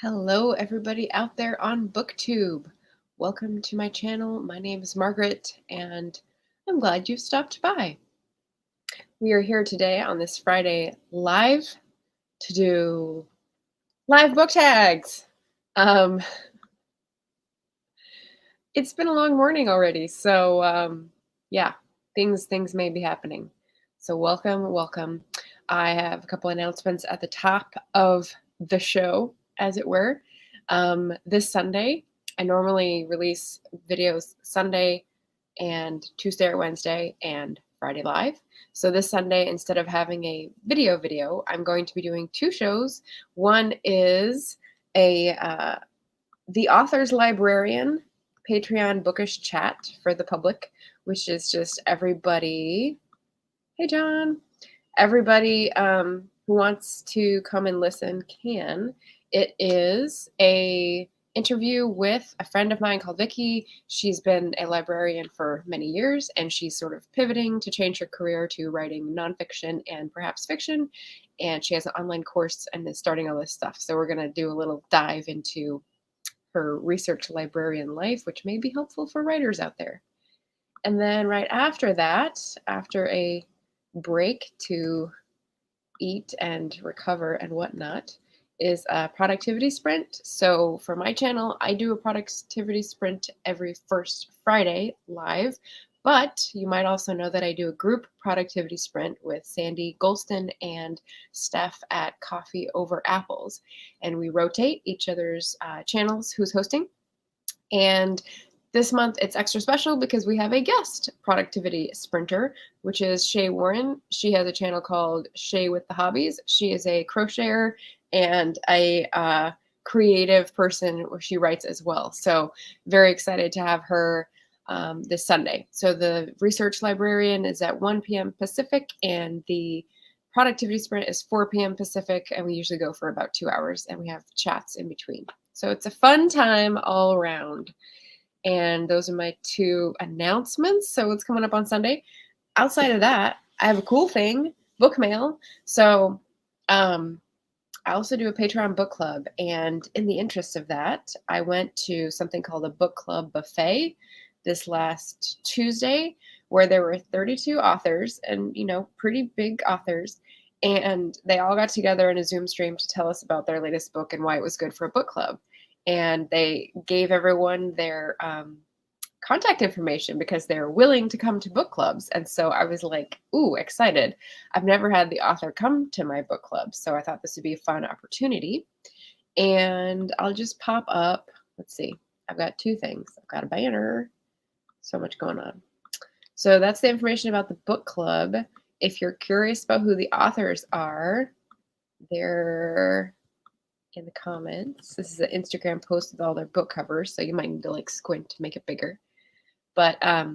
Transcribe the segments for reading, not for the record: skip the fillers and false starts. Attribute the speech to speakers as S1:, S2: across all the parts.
S1: Hello, everybody out there on BookTube. Welcome to my channel. My name is Margaret, and I'm glad you stopped by. We are here today on this Friday live to do live book tags. It's been a long morning already, so yeah, things may be happening. So welcome. I have a couple announcements at the top of the show, as it were. This Sunday, I normally release videos Sunday and Tuesday or Wednesday and Friday live. So this Sunday, instead of having a video, I'm going to be doing two shows. One is a the Author's Librarian Patreon bookish chat for the public, which is just everybody. Hey, John. Everybody who wants to come and listen can. It is a interview with a friend of mine called Vicky. She's been a librarian for many years, and she's sort of pivoting to change her career to writing nonfiction and perhaps fiction. And she has an online course and is starting all this stuff. So we're going to do a little dive into her research librarian life, which may be helpful for writers out there. And then right after that, after a break to eat and recover and whatnot, is a productivity sprint. So for my channel, I do a productivity sprint every first Friday live, but you might also know that I do a group productivity sprint with Sandy Golston and Steph at Coffee Over Apples. And we rotate each other's channels who's hosting. And this month it's extra special because we have a guest productivity sprinter, which is Shay Warren. She has a channel called Shay with the Hobbies. She is a crocheter and a creative person where she writes as well. So very excited to have her this Sunday. So the research librarian is at 1 p.m. Pacific, and the productivity sprint is 4 p.m. Pacific, and we usually go for about 2 hours, and we have chats in between. So it's a fun time all around. And those are my two announcements. So what's coming up on Sunday? Outside of that, I have a cool thing, book mail. So I also do a Patreon book club. And in the interest of that, I went to something called a book club buffet this last Tuesday, where there were 32 authors and, pretty big authors. And they all got together in a Zoom stream to tell us about their latest book and why it was good for a book club. And they gave everyone their contact information because they're willing to come to book clubs. And so I was like, ooh, excited. I've never had the author come to my book club, so I thought this would be a fun opportunity. And I'll just pop up. Let's see. I've got two things. I've got a banner. So much going on. So that's the information about the book club. If you're curious about who the authors are, they're in the comments. This is an Instagram post with all their book covers, so you might need to squint to make it bigger. But I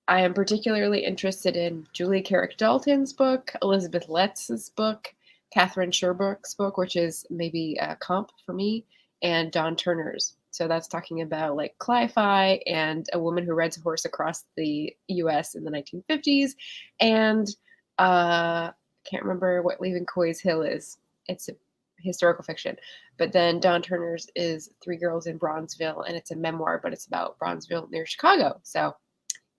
S1: am particularly interested in Julie Carrick-Dalton's book, Elizabeth Letz's book, Catherine Sherbrooke's book, which is maybe a comp for me, and Dawn Turner's. So that's talking about Cli-Fi and a woman who rides a horse across the U.S. in the 1950s. And I can't remember what Leaving Coy's Hill is. It's a historical fiction. But then Dawn Turner's is Three Girls in Bronzeville, and it's a memoir, but it's about Bronzeville near Chicago. So,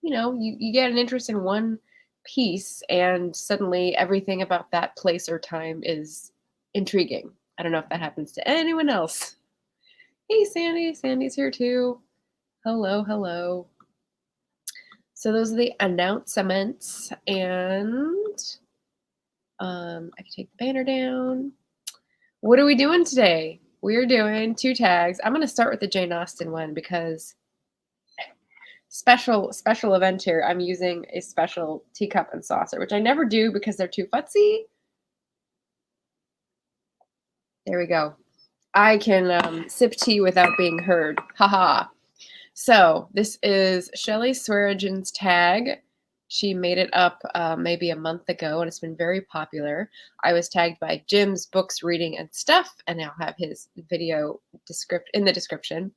S1: you get an interest in one piece, and suddenly everything about that place or time is intriguing. I don't know if that happens to anyone else. Hey, Sandy. Sandy's here too. Hello. So those are the announcements, and I can take the banner down. What are we doing today? We're doing two tags. I'm going to start with the Jane Austen one because special event here. I'm using a special teacup and saucer, which I never do because they're too futzy. There we go. I can sip tea without being heard. Haha. So this is Shelley Swearengen's tag. She made it up maybe a month ago, and it's been very popular. I was tagged by Jim's Books, Reading, and Stuff, and I'll have his video in the description.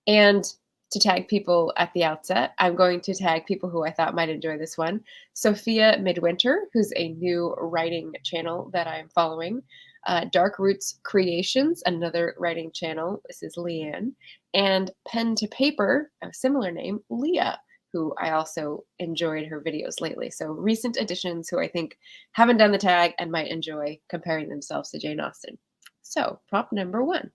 S1: And to tag people at the outset, I'm going to tag people who I thought might enjoy this one. Sophia Midwinter, who's a new writing channel that I'm following. Dark Roots Creations, another writing channel. This is Leanne. And Pen to Paper, a similar name, Leah, who I also enjoyed her videos lately. So recent additions who I think haven't done the tag and might enjoy comparing themselves to Jane Austen. So prompt number 1.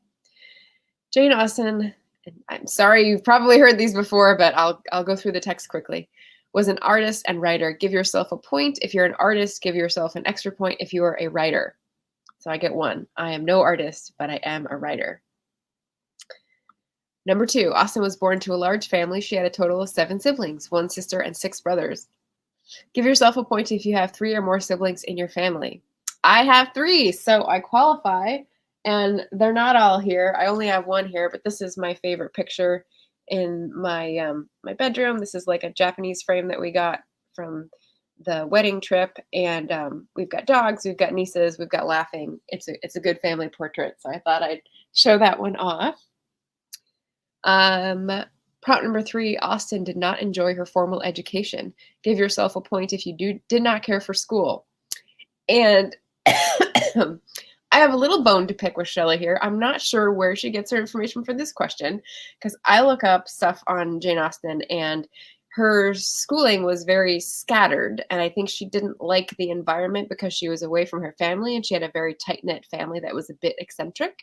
S1: Jane Austen, and I'm sorry you've probably heard these before, but I'll go through the text quickly, was an artist and writer. Give yourself a point. If you're an artist, give yourself an extra point if you are a writer. So I get 1. I am no artist, but I am a writer. Number 2, Austen was born to a large family. She had a total of 7 siblings, 1 sister and 6 brothers. Give yourself a point if you have 3 or more siblings in your family. I have 3, so I qualify, and they're not all here. I only have 1 here, but this is my favorite picture in my my bedroom. This is like a Japanese frame that we got from the wedding trip, and we've got dogs, we've got nieces, we've got laughing. It's a good family portrait, so I thought I'd show that one off. Prompt number 3, Austen did not enjoy her formal education. Give yourself a point if you did not care for school. And I have a little bone to pick with Shelley here. I'm not sure where she gets her information for this question, because I look up stuff on Jane Austen and her schooling was very scattered, and I think she didn't like the environment because she was away from her family and she had a very tight-knit family that was a bit eccentric.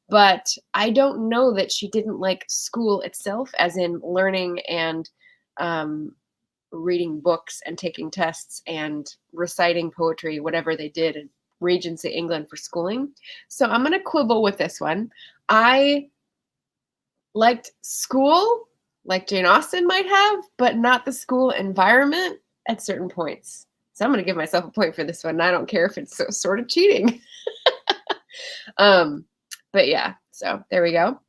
S1: But I don't know that she didn't like school itself, as in learning and reading books and taking tests and reciting poetry, whatever they did in Regency England for schooling. So I'm going to quibble with this one. I liked school, like Jane Austen might have, but not the school environment at certain points. So I'm going to give myself a point for this one. I don't care if it's sort of cheating. But yeah, so there we go.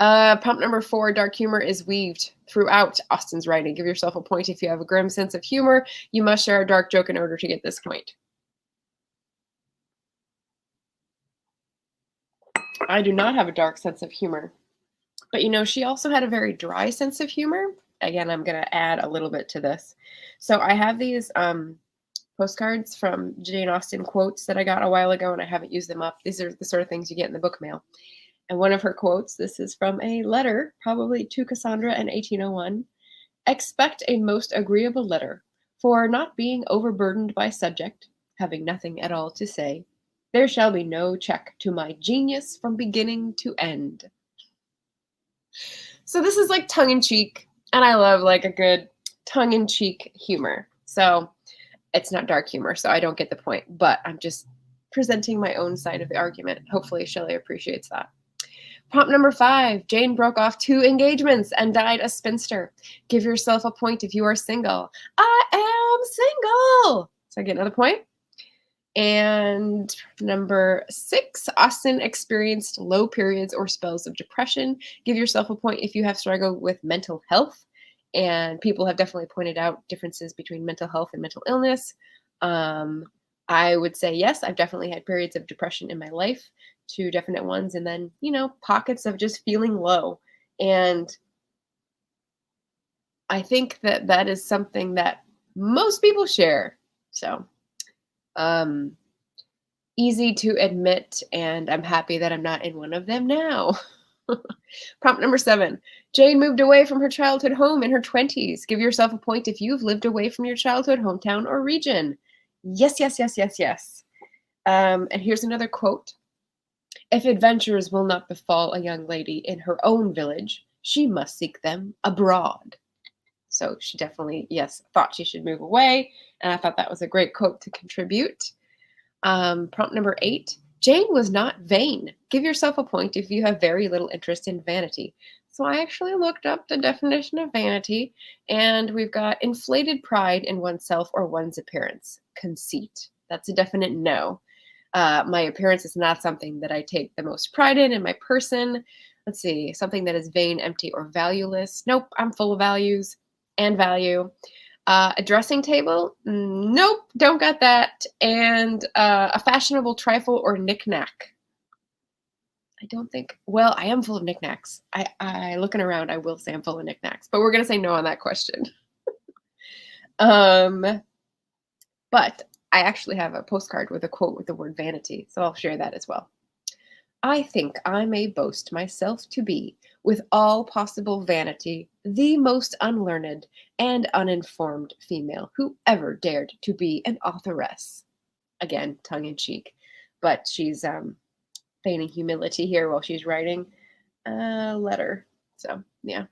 S1: Prompt number 4, dark humor is weaved throughout Austen's writing. Give yourself a point if you have a grim sense of humor. You must share a dark joke in order to get this point. I do not have a dark sense of humor. But, you know, she also had a very dry sense of humor. Again, I'm going to add a little bit to this. So I have these postcards from Jane Austen quotes that I got a while ago, and I haven't used them up. These are the sort of things you get in the book mail. And one of her quotes, this is from a letter, probably to Cassandra in 1801. Expect a most agreeable letter, for not being overburdened by subject, having nothing at all to say, there shall be no check to my genius from beginning to end. So this is like tongue-in-cheek, and I love like a good tongue-in-cheek humor. So it's not dark humor, so I don't get the point, but I'm just presenting my own side of the argument. Hopefully Shelley appreciates that. Prompt number 5, Jane broke off 2 engagements and died a spinster. Give yourself a point if you are single. I am single. So I get another point. And number 6, Austen experienced low periods or spells of depression. Give yourself a point if you have struggled with mental health. And people have definitely pointed out differences between mental health and mental illness. I would say yes, I've definitely had periods of depression in my life, 2 definite ones, and then, you know, pockets of just feeling low. And I think that that is something that most people share. So, easy to admit, and I'm happy that I'm not in one of them now. Prompt number 7, Jane moved away from her childhood home in her 20s. Give yourself a point if you've lived away from your childhood hometown or region. Yes, yes, yes, yes, yes. And here's another quote. If adventures will not befall a young lady in her own village, she must seek them abroad. So she definitely, yes, thought she should move away. And I thought that was a great quote to contribute. Prompt number 8, Jane was not vain. Give yourself a point if you have very little interest in vanity. So I actually looked up the definition of vanity, and we've got inflated pride in oneself or one's appearance. Conceit. That's a definite no. My appearance is not something that I take the most pride in my person. Let's see, something that is vain, empty, or valueless. Nope, I'm full of values and value. A dressing table? Nope, don't got that. And a fashionable trifle or knickknack? I don't think, well, I am full of knickknacks. I looking around, I will say I'm full of knickknacks, but we're going to say no on that question. But I actually have a postcard with a quote with the word vanity, so I'll share that as well. I think I may boast myself to be, with all possible vanity, the most unlearned and uninformed female who ever dared to be an authoress. Again, tongue in cheek, but she's feigning humility here while she's writing a letter. So, yeah.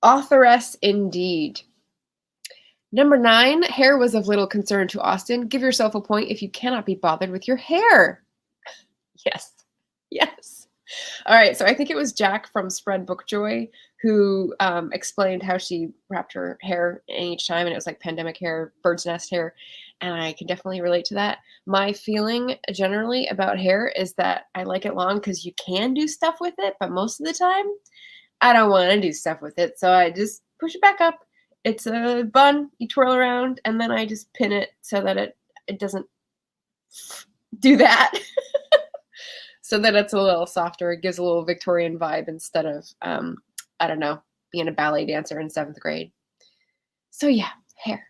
S1: Authoress indeed. Number 9, hair was of little concern to Austen. Give yourself a point if you cannot be bothered with your hair. Yes. Yes. All right. So I think it was Jack from Spread Book Joy who explained how she wrapped her hair in each time, and it was like pandemic hair, bird's nest hair. And I can definitely relate to that. My feeling generally about hair is that I like it long because you can do stuff with it, but most of the time I don't want to do stuff with it. So I just push it back up. It's a bun, you twirl around, and then I just pin it so that it doesn't do that. So that it's a little softer. It gives a little Victorian vibe instead of, I don't know, being a ballet dancer in 7th grade. So yeah, hair.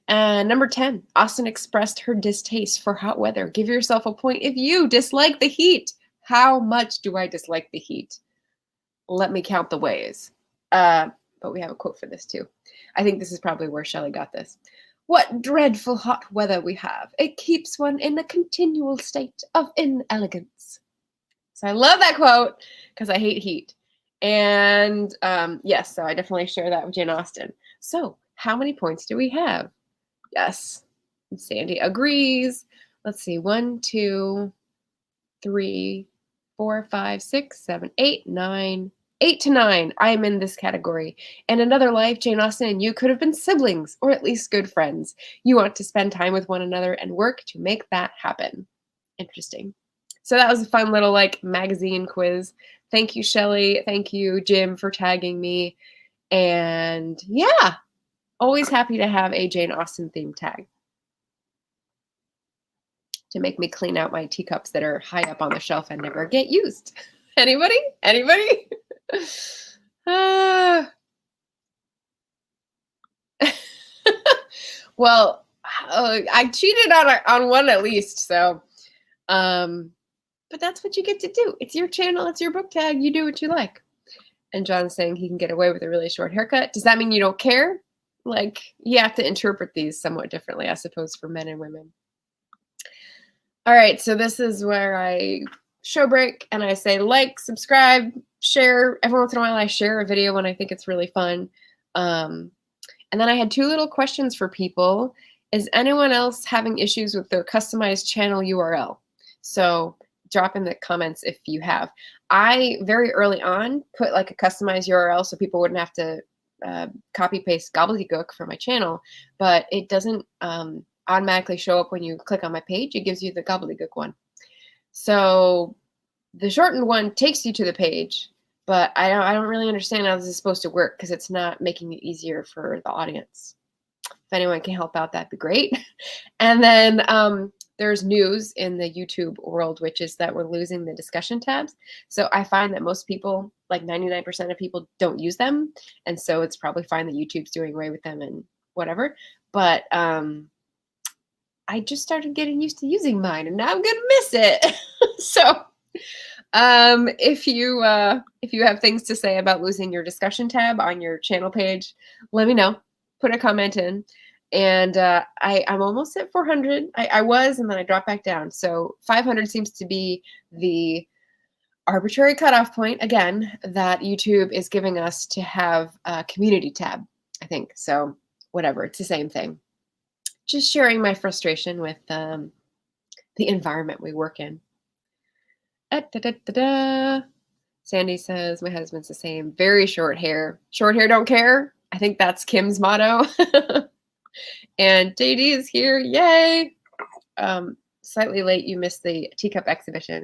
S1: Number 10, Austen expressed her distaste for hot weather. Give yourself a point if you dislike the heat. How much do I dislike the heat? Let me count the ways. But we have a quote for this too. I think this is probably where Shelley got this. What dreadful hot weather we have. It keeps one in a continual state of inelegance. So I love that quote because I hate heat. And yes, so I definitely share that with Jane Austen. So how many points do we have? Yes, Sandy agrees. Let's see, 1, 2, 3, 4, 5, 6, 7, 8, 9. 8 to 9, I am in this category. In another life, Jane Austen and you could have been siblings, or at least good friends. You want to spend time with one another and work to make that happen. Interesting. So that was a fun little like magazine quiz. Thank you, Shelley. Thank you, Jim, for tagging me. And yeah, always happy to have a Jane Austen themed tag to make me clean out my teacups that are high up on the shelf and never get used. Anybody? Anybody? Well, I cheated on one at least, so but that's what you get to do. It's your channel, it's your book tag, you do what you like. And John's saying he can get away with a really short haircut. Does that mean you don't care? Like, you have to interpret these somewhat differently, I suppose, for men and women. All right, so this is where I show break and I say like, subscribe, share. Every once in a while I share a video when I think it's really fun. And then I had 2 little questions for people. Is anyone else having issues with their customized channel URL? So drop in the comments if you have. I very early on put like a customized URL so people wouldn't have to copy paste gobbledygook for my channel, but it doesn't automatically show up when you click on my page. It gives you the gobbledygook one. So the shortened one takes you to the page, but I don't really understand how this is supposed to work because it's not making it easier for the audience. If anyone can help out, that'd be great. And then there's news in the YouTube world, which is that we're losing the discussion tabs. So I find that most people, like 99% of people, don't use them. And so it's probably fine that YouTube's doing away with them and whatever. But I just started getting used to using mine, and now I'm gonna miss it. So if you have things to say about losing your discussion tab on your channel page, let me know. Put a comment in. And I'm almost at 400. I was, and then I dropped back down. So 500 seems to be the arbitrary cutoff point, again, that YouTube is giving us to have a community tab, I think. So whatever, it's the same thing. Just sharing my frustration with the environment we work in. Sandy says, my husband's the same. Very short hair. Short hair don't care. I think that's Kim's motto. And JD is here. Yay. Slightly late. You missed the teacup exhibition.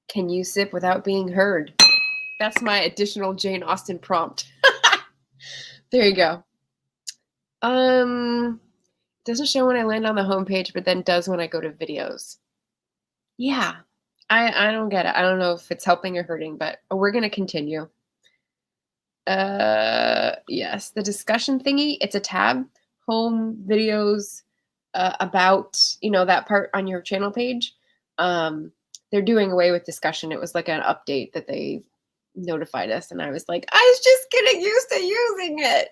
S1: Can you sip without being heard? That's my additional Jane Austen prompt. There you go. Doesn't show when I land on the homepage, but then does when I go to videos. Yeah, I don't get it. I don't know if it's helping or hurting, but we're gonna continue. Yes, the discussion thingy, it's a tab. home videos about, that part on your channel page. They're doing away with discussion. It was like an update that they notified us, and I was like, I was just getting used to using it.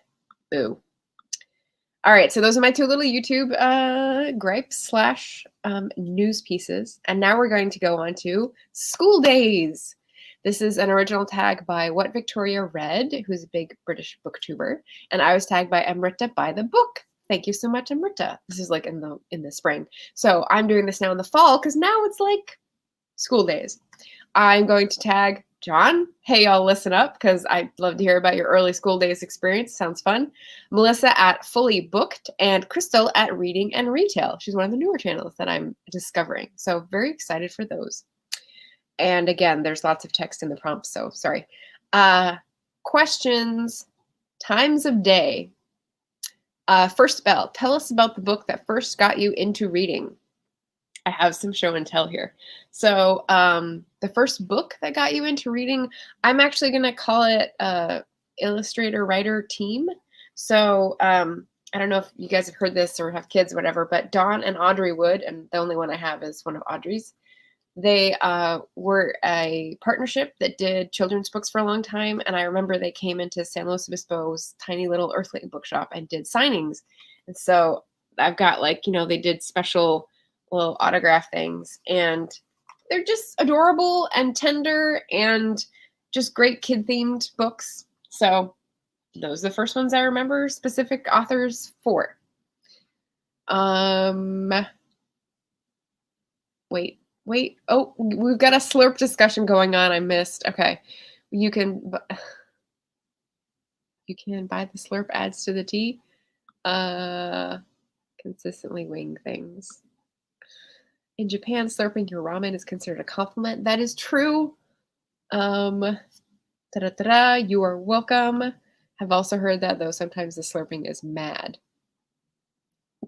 S1: Boo. All right, so those are my two little YouTube gripes slash news pieces. And now we're going to go on to school days. This is an original tag by What Victoria Read, who's a big British booktuber. And I was tagged by Amrita by the book. Thank you so much, Amrita. This is like in the spring. So I'm doing this now in the fall because now it's like school days. I'm going to tag John. Hey, y'all, listen up because I'd love to hear about your early school days experience. Sounds fun. Melissa at Fully Booked and Crystal at Reading and Retail. She's one of the newer channels that I'm discovering. So very excited for those. And again, there's lots of text in the prompts, so sorry. Questions, times of day. First bell, tell us about the book that first got you into reading. I have some show and tell here. So the first book that got you into reading, I'm actually going to call it Illustrator Writer Team. So I don't know if you guys have heard this or have kids or whatever, but Dawn and Audrey Wood, and the only one I have is one of Audrey's. They were a partnership that did children's books for a long time. And I remember they came into San Luis Obispo's tiny little Earthling bookshop and did signings. And so I've got they did special little autograph things. And they're just adorable and tender and just great kid-themed books. So those are the first ones I remember specific authors for. Wait. Oh, we've got a slurp discussion going on. I missed. Okay. You can buy the slurp adds to the tea. Consistently wing things. In Japan, slurping your ramen is considered a compliment. That is true. You are welcome. I've also heard that, though, sometimes the slurping is mad.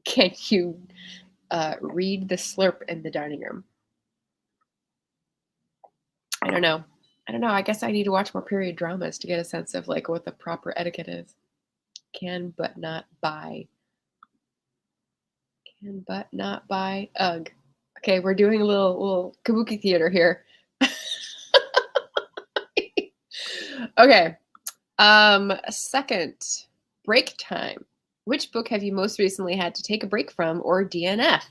S1: Can you read the slurp in the dining room? I don't know. I guess I need to watch more period dramas to get a sense of what the proper etiquette is. Can but not buy. Can but not buy. Ugh. Okay, we're doing a little kabuki theater here. Okay. Second, break time. Which book have you most recently had to take a break from or DNF?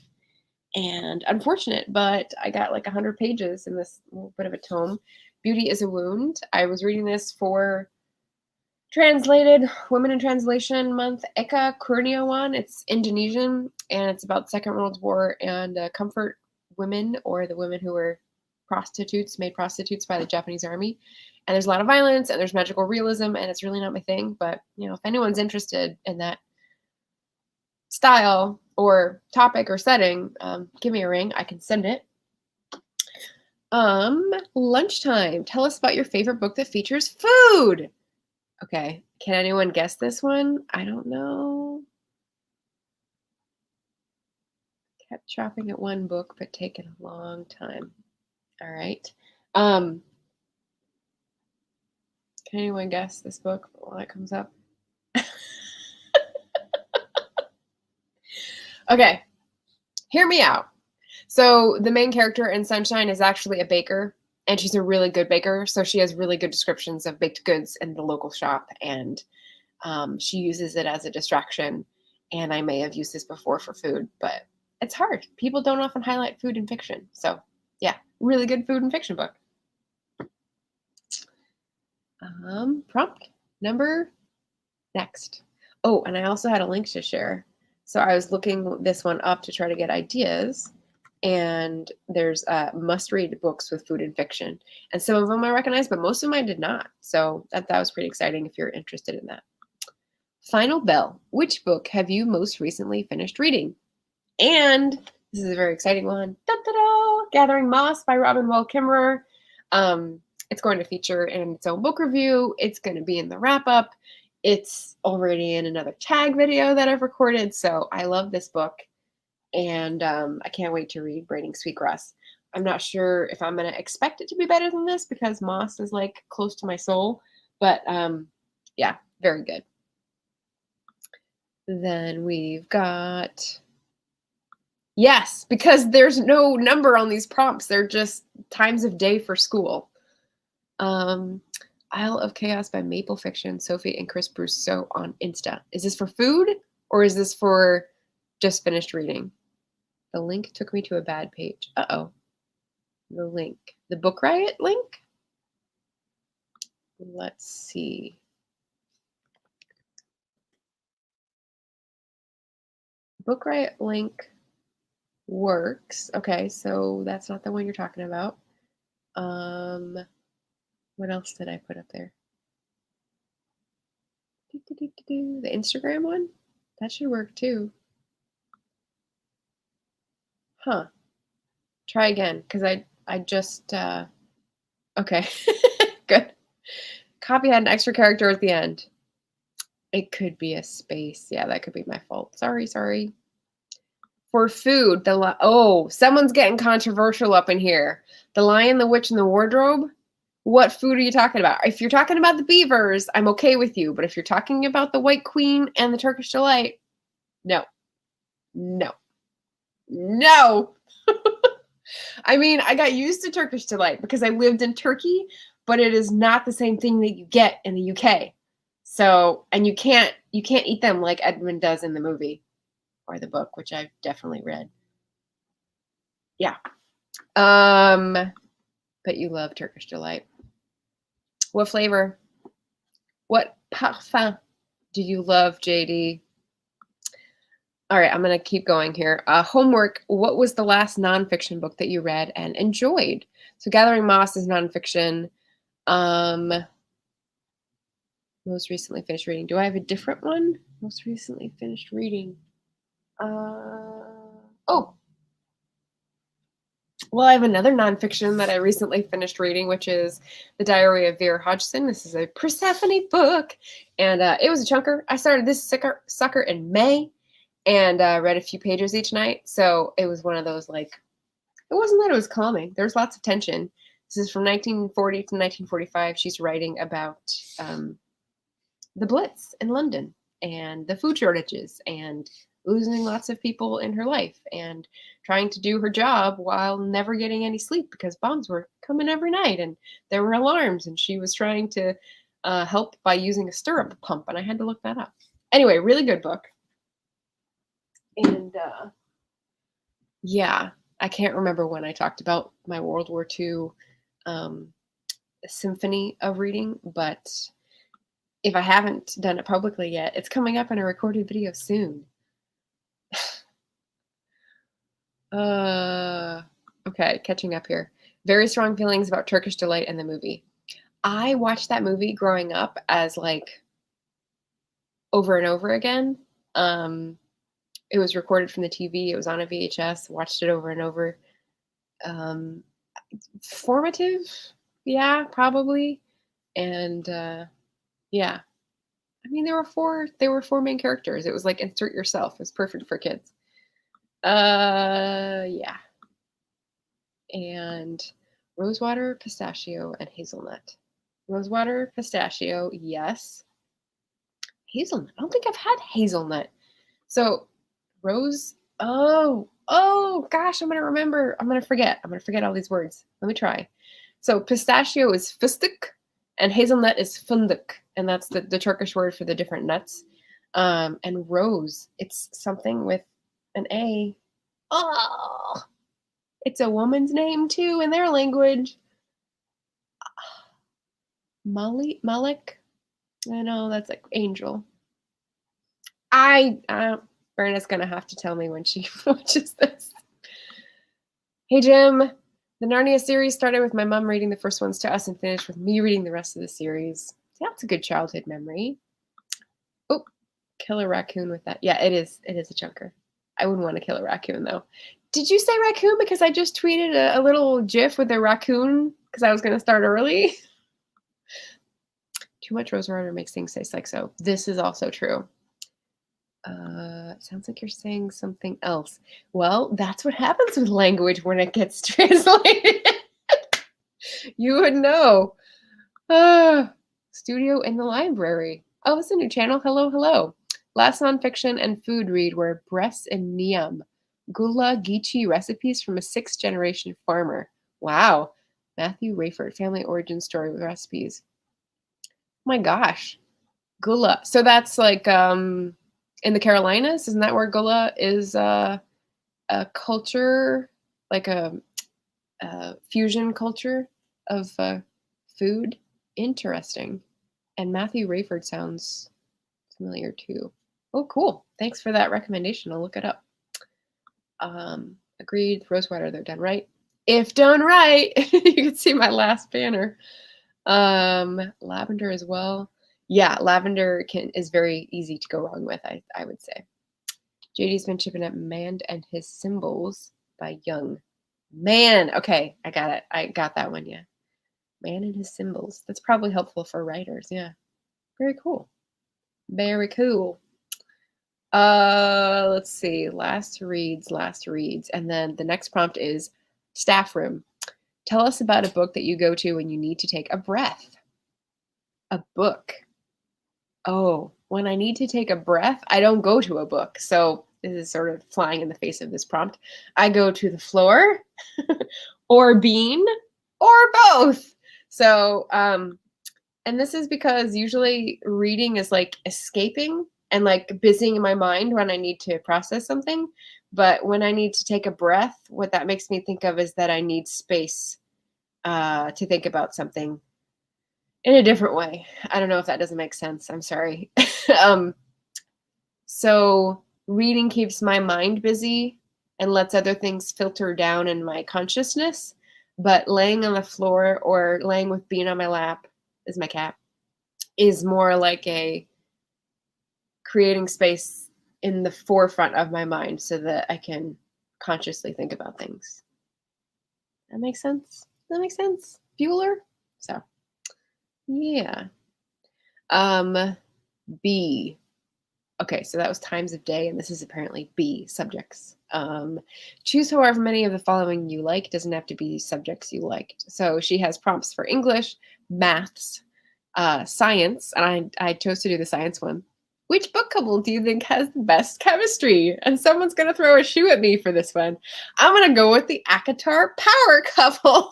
S1: And unfortunate, but I got 100 pages in this little bit of a tome. Beauty is a Wound. I was reading this for translated Women in Translation Month Eka Kurniawan. It's Indonesian, and it's about Second World War and comfort women, or the women who were made prostitutes by the Japanese army. And there's a lot of violence, and there's magical realism, and it's really not my thing. But, if anyone's interested in that style or topic or setting, give me a ring. I can send it. Lunchtime. Tell us about your favorite book that features food. Okay. Can anyone guess this one? I don't know. Kept chopping at one book, but taking a long time. All right. Can anyone guess this book while it comes up? Okay. Hear me out. So the main character in Sunshine is actually a baker, and she's a really good baker. So she has really good descriptions of baked goods in the local shop, and she uses it as a distraction. And I may have used this before for food, but it's hard. People don't often highlight food in fiction. So yeah, really good food and fiction book. Prompt number next. Oh, and I also had a link to share. So I was looking this one up to try to get ideas. And there's must-read books with food and fiction. And some of them I recognize, but most of them I did not. So that was pretty exciting if you're interested in that. Final bell. Which book have you most recently finished reading? And this is a very exciting one. Da-da-da! Gathering Moss by Robin Wall Kimmerer. It's going to feature in its own book review. It's going to be in the wrap-up. It's already in another tag video that I've recorded. So I love this book. And I can't wait to read Braiding Sweetgrass. I'm not sure if I'm going to expect it to be better than this because Moss is close to my soul. But yeah, very good. Then we've got, yes, because there's no number on these prompts. They're just times of day for school. Isle of Chaos by Maple Fiction, Sophie and Chris Brousseau on Insta. Is this for food or is this for just finished reading? The link took me to a bad page. Uh-oh. The link. The Book Riot link? Let's see. Book Riot link works. Okay, so that's not the one you're talking about. What else did I put up there? The Instagram one? That should work too. Huh. Try again, because I just okay. Good. Copy had an extra character at the end. It could be a space. Yeah, that could be my fault. Sorry. For food, someone's getting controversial up in here. The Lion, the Witch, and the Wardrobe. What food are you talking about? If you're talking about the beavers, I'm okay with you. But if you're talking about the White Queen and the Turkish Delight, no. I mean, I got used to Turkish Delight because I lived in Turkey, but it is not the same thing that you get in the UK. So, and you can't eat them like Edmund does in the movie or the book, which I've definitely read. Yeah. But you love Turkish Delight. What flavor? What parfum do you love, JD? All right, I'm going to keep going here. Homework. What was the last nonfiction book that you read and enjoyed? So Gathering Moss is nonfiction. Most recently finished reading. Do I have a different one? Most recently finished reading. Well, I have another nonfiction that I recently finished reading, which is The Diary of Vera Hodgson. This is a Persephone book, and it was a chunker. I started this sucker in May, and read a few pages each night. So it was one of those, like, it wasn't that it was calming. There was lots of tension. This is from 1940 to 1945. She's writing about the Blitz in London and the food shortages and losing lots of people in her life and trying to do her job while never getting any sleep because bombs were coming every night and there were alarms and she was trying to help by using a stirrup pump, and I had to look that up. Anyway, really good book. And yeah, I can't remember when I talked about my World War II symphony of reading, but if I haven't done it publicly yet, it's coming up in a recorded video soon. Okay, catching up here. Very strong feelings about Turkish Delight and the movie. I watched that movie growing up as like over and over again. It was recorded from the TV. It was on a VHS. Watched it over and over. Formative, yeah, probably. And yeah, I mean, there were four main characters. It was like insert yourself. It was perfect for kids. Yeah. And rosewater, pistachio, and hazelnut. Rosewater, pistachio, yes. Hazelnut. I don't think I've had hazelnut. So oh gosh, I'm gonna remember. I'm gonna forget all these words. Let me try. So pistachio is fıstık and hazelnut is fındık, and that's the Turkish word for the different nuts. And rose, it's something with an A. Oh, it's a woman's name too in their language. Malik. I know that's like angel. Brenna's gonna have to tell me when she watches this. Hey Jim, the Narnia series started with my mom reading the first ones to us and finished with me reading the rest of the series. That's a good childhood memory. Oh, kill a raccoon with that. Yeah, it is a chunker. I wouldn't want to kill a raccoon though. Did you say raccoon because I just tweeted a little gif with a raccoon because I was going to start early? Too much rosewater makes things taste like soap. This is also true. Sounds like you're saying something else. Well, that's what happens with language when it gets translated. You would know. Studio in the library. Oh, it's a new channel. Hello. Last nonfiction and food read were Breasts and Niam, Gula Geechee recipes from a 6th-generation farmer. Wow. Matthew Rayford, family origin story with recipes. Oh my gosh. Gula. So that's like in the Carolinas? Isn't that where Gula is a culture, like a fusion culture of food? Interesting. And Matthew Rayford sounds familiar too. Oh, cool. Thanks for that recommendation. I'll look it up. Agreed. Rosewater, they're done right. If done right, you can see my last banner. Lavender as well. Yeah, lavender is very easy to go wrong with, I would say. JD's been chipping at Man and His Symbols by Young. Man, okay, I got it. I got that one, yeah. Man and His Symbols. That's probably helpful for writers, yeah. Very cool. Very cool. Let's see. Last reads. And then the next prompt is staff room. Tell us about a book that you go to when you need to take a breath. A book. Oh, when I need to take a breath, I don't go to a book. So this is sort of flying in the face of this prompt. I go to the floor or bean or both. So, and this is because usually reading is like escaping and like busying my mind when I need to process something. But when I need to take a breath, what that makes me think of is that I need space to think about something in a different way. I don't know if that doesn't make sense. I'm sorry. So reading keeps my mind busy and lets other things filter down in my consciousness. But laying on the floor or laying with Bean on my lap, is my cat, is more like a creating space in the forefront of my mind so that I can consciously think about things. That makes sense? That makes sense? Bueller? So, yeah. B. Okay, so that was times of day, and this is apparently B, subjects. Choose however many of the following you like. It doesn't have to be subjects you liked. So she has prompts for English, maths, science, and I chose to do the science one. Which book couple do you think has the best chemistry? And someone's going to throw a shoe at me for this one. I'm going to go with the ACOTAR power couple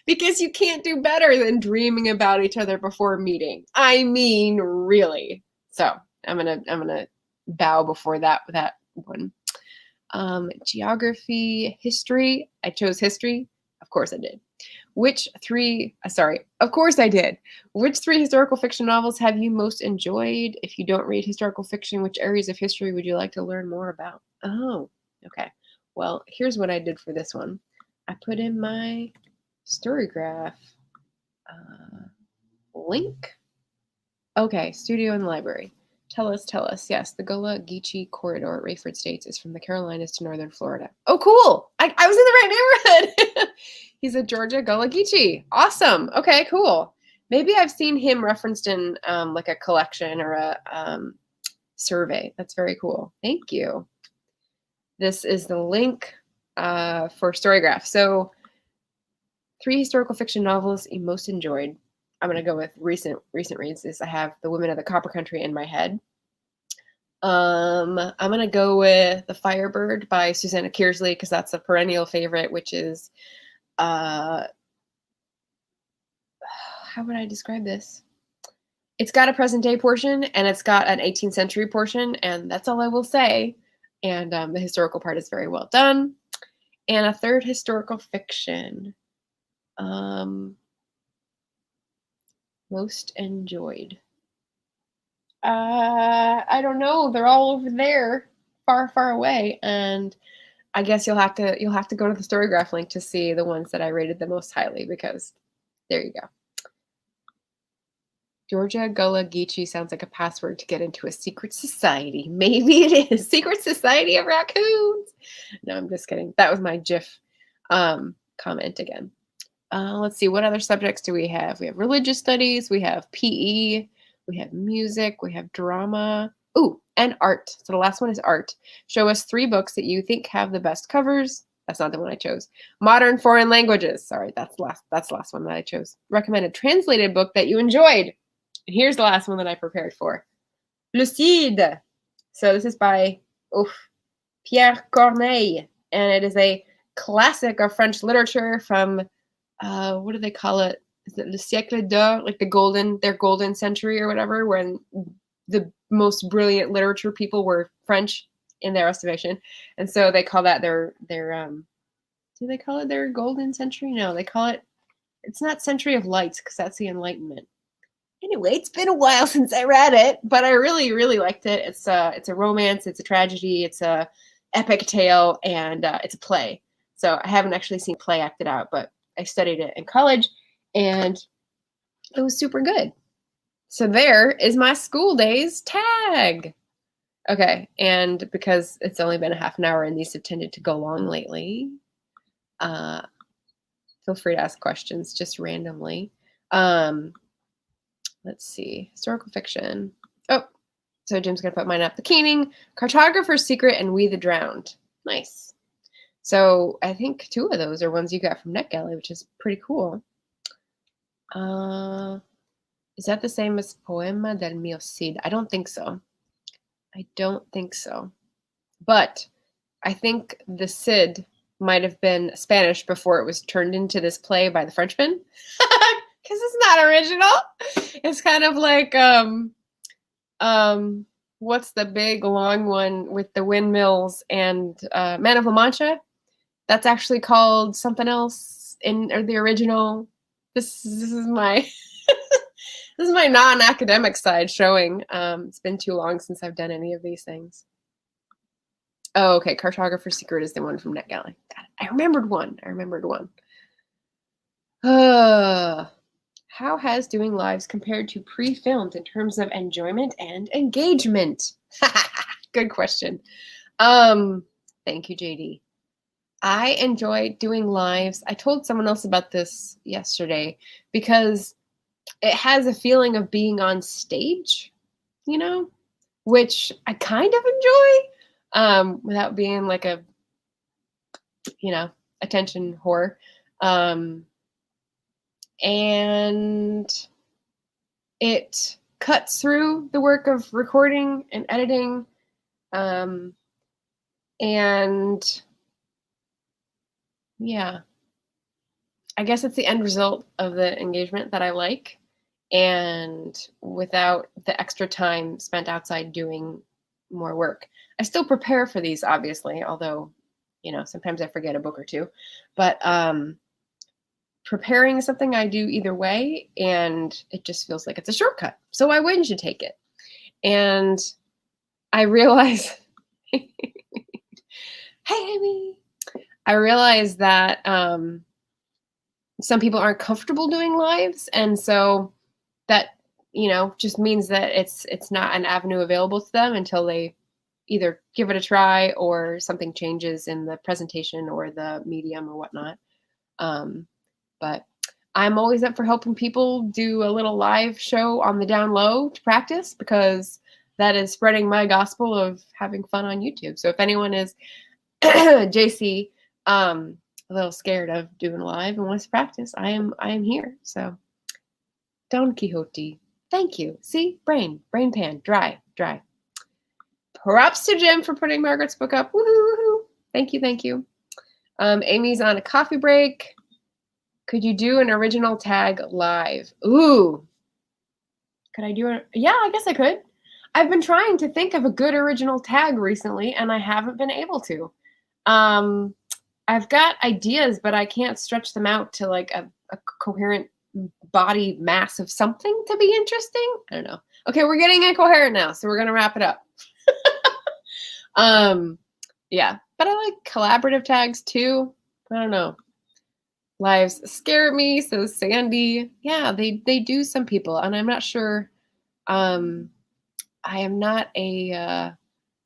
S1: because you can't do better than dreaming about each other before meeting. I mean, really. So I'm gonna bow before that one. Geography, history. I chose history. Of course I did. Of course I did. Which 3 historical fiction novels have you most enjoyed? If you don't read historical fiction, which areas of history would you like to learn more about? Oh, okay. Well, here's what I did for this one. I put in my Storygraph link. Okay, studio and library. Tell us. Yes, the Gullah Geechee corridor at Rayford States is from the Carolinas to northern Florida. Oh, cool. I was in the right neighborhood. He's a Georgia Gullah Geechee. Awesome. Okay, cool. Maybe I've seen him referenced in like a collection or a survey. That's very cool. Thank you. This is the link for Storygraph. So 3 historical fiction novels you most enjoyed. I'm going to go with recent reads. I have The Women of the Copper Country in my head. I'm going to go with The Firebird by Susanna Kearsley because that's a perennial favorite, which is, how would I describe this? It's got a present day portion and it's got an 18th century portion, and that's all I will say. And the historical part is very well done. And a third historical fiction. Most enjoyed. I don't know. They're all over there, far away, and I guess you'll have to go to the Storygraph link to see the ones that I rated the most highly, because there you go. Georgia Gullah Geechee sounds like a password to get into a secret society. Maybe it is. Secret Society of Raccoons. No, I'm just kidding. That was my GIF comment again. Let's see, what other subjects do we have? We have religious studies, we have PE, we have music, we have drama. Ooh, and art. So the last one is art. Show us 3 books that you think have the best covers. That's not the one I chose. Modern foreign languages. Sorry, that's the last one that I chose. Recommend a translated book that you enjoyed. And here's the last one that I prepared for. Le Cid. So this is by Pierre Corneille, and it is a classic of French literature from what do they call it? Is it le siècle d'or, like their golden century or whatever, when the most brilliant literature people were French in their estimation, and so they call that their do they call it their golden century? No, they call it. It's not Century of Lights because that's the Enlightenment. Anyway, it's been a while since I read it, but I really, really liked it. It's a romance, it's a tragedy, it's a epic tale, and it's a play. So I haven't actually seen play acted out, but I studied it in college, and it was super good. So there is my school days tag. Okay, and because it's only been a half an hour and these have tended to go long lately, feel free to ask questions just randomly. Let's see. Historical fiction. Oh, so Jim's going to put mine up. The Keening, Cartographer's Secret, and We the Drowned. Nice. So I think 2 of those are ones you got from NetGalley, which is pretty cool. Is that the same as Poema del mio Cid? I don't think so. I don't think so. But I think the Cid might have been Spanish before it was turned into this play by the Frenchman. Because it's not original. It's kind of like what's the big long one with the windmills and Man of La Mancha? That's actually called something else or the original. This is my this is my non-academic side showing. It's been too long since I've done any of these things. Oh, okay. Cartographer's Secret is the one from NetGalley. I remembered one. How has doing lives compared to pre-filmed in terms of enjoyment and engagement? Good question. Thank you, JD. I enjoy doing lives. I told someone else about this yesterday because it has a feeling of being on stage, which I kind of enjoy, without being like a, attention whore. And it cuts through the work of recording and editing, and yeah, I guess it's the end result of the engagement that I like, and without the extra time spent outside doing more work. I still prepare for these, obviously, although, sometimes I forget a book or two, but preparing is something I do either way, and it just feels like it's a shortcut. So why wouldn't you take it? And I realize, hey, Amy, I realize that some people aren't comfortable doing lives, and so that just means that it's not an avenue available to them until they either give it a try or something changes in the presentation or the medium or whatnot. But I'm always up for helping people do a little live show on the down low to practice, because that is spreading my gospel of having fun on YouTube. So if anyone is JC, a little scared of doing live and wants to practice, I am here. So Don Quixote, thank you. See, brain pan, dry. Props to Jim for putting Margaret's book up. Woohoo! Thank you. Amy's on a coffee break. Could you do an original tag live? Ooh. Could I do it? Yeah, I guess I could. I've been trying to think of a good original tag recently, and I haven't been able to. I've got ideas, but I can't stretch them out to like a coherent body mass of something to be interesting. I don't know. Okay, we're getting incoherent now, so we're going to wrap it up. Yeah, but I like collaborative tags too. I don't know. Lives scare me, so Sandy. Yeah, they do some people, and I'm not sure. I am not a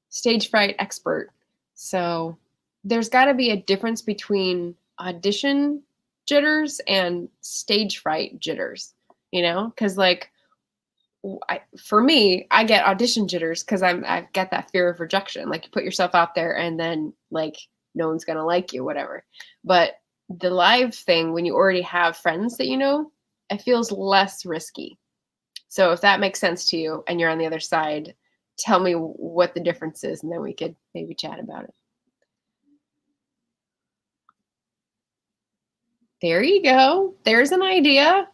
S1: stage fright expert, so there's got to be a difference between audition jitters and stage fright jitters, because like for me, I get audition jitters because I've got that fear of rejection. Like you put yourself out there and then like no one's gonna like you, whatever. But the live thing, when you already have friends that it feels less risky. So if that makes sense to you and you're on the other side, tell me what the difference is, and then we could maybe chat about it. There you go. There's an idea.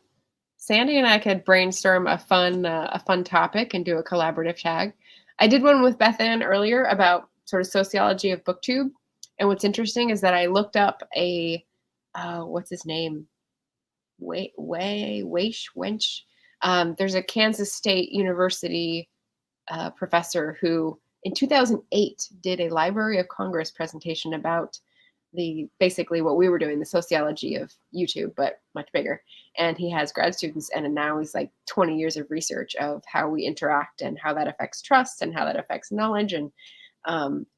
S1: Sandy and I could brainstorm a fun topic and do a collaborative tag. I did one with Beth Ann earlier about sort of sociology of booktube. And what's interesting is that I looked up a what's his name? Wench. There's a Kansas State University professor who in 2008 did a Library of Congress presentation about basically what we were doing, the sociology of YouTube, but much bigger. And he has grad students, and now he's like 20 years of research of how we interact and how that affects trust and how that affects knowledge, and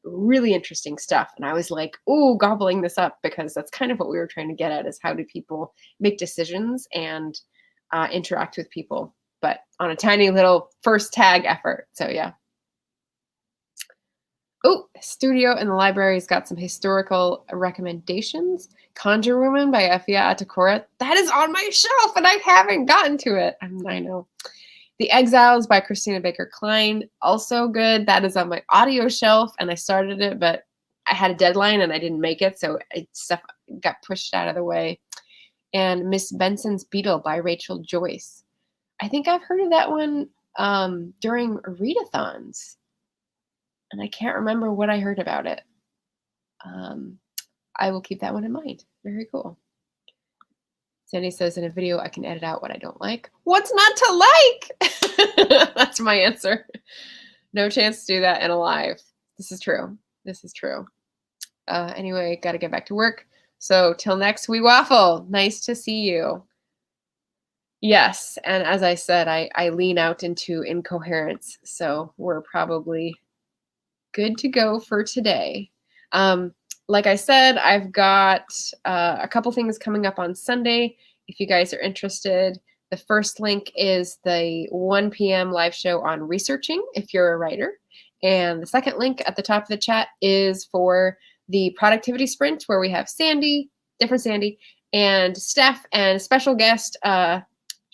S1: really interesting stuff. And I was like, oh, gobbling this up, because that's kind of what we were trying to get at, is how do people make decisions and interact with people, but on a tiny little first tag effort. So yeah. Oh, Studio in the Library's got some historical recommendations. Conjure Woman by Afia Atakora. That is on my shelf, and I haven't gotten to it. I know. The Exiles by Christina Baker Klein. Also good. That is on my audio shelf, and I started it, but I had a deadline, and I didn't make it, so stuff got pushed out of the way. And Miss Benson's Beetle by Rachel Joyce. I think I've heard of that one during readathons, and I can't remember what I heard about it. I will keep that one in mind. Very cool. Sandy says, in a video, I can edit out what I don't like. What's not to like? That's my answer. No chance to do that in a live. This is true. This is true. Anyway, got to get back to work. So till next we waffle. Nice to see you. Yes, and as I said, I lean out into incoherence, so we're probably good to go for today. Like I said, I've got a couple things coming up on Sunday. If you guys are interested, the first link is the 1 p.m. live show on researching, if you're a writer. And the second link at the top of the chat is for the productivity sprint, where we have Sandy, different Sandy, and Steph, and special guest,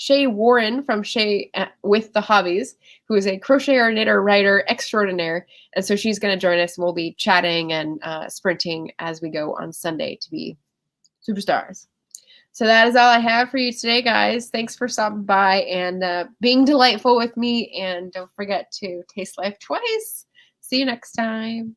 S1: Shay Warren from Shay with the Hobbies, who is a crocheter, knitter, writer extraordinaire. And so she's going to join us, and we'll be chatting and sprinting as we go on Sunday to be superstars. So that is all I have for you today, guys. Thanks for stopping by and being delightful with me. And don't forget to taste life twice. See you next time.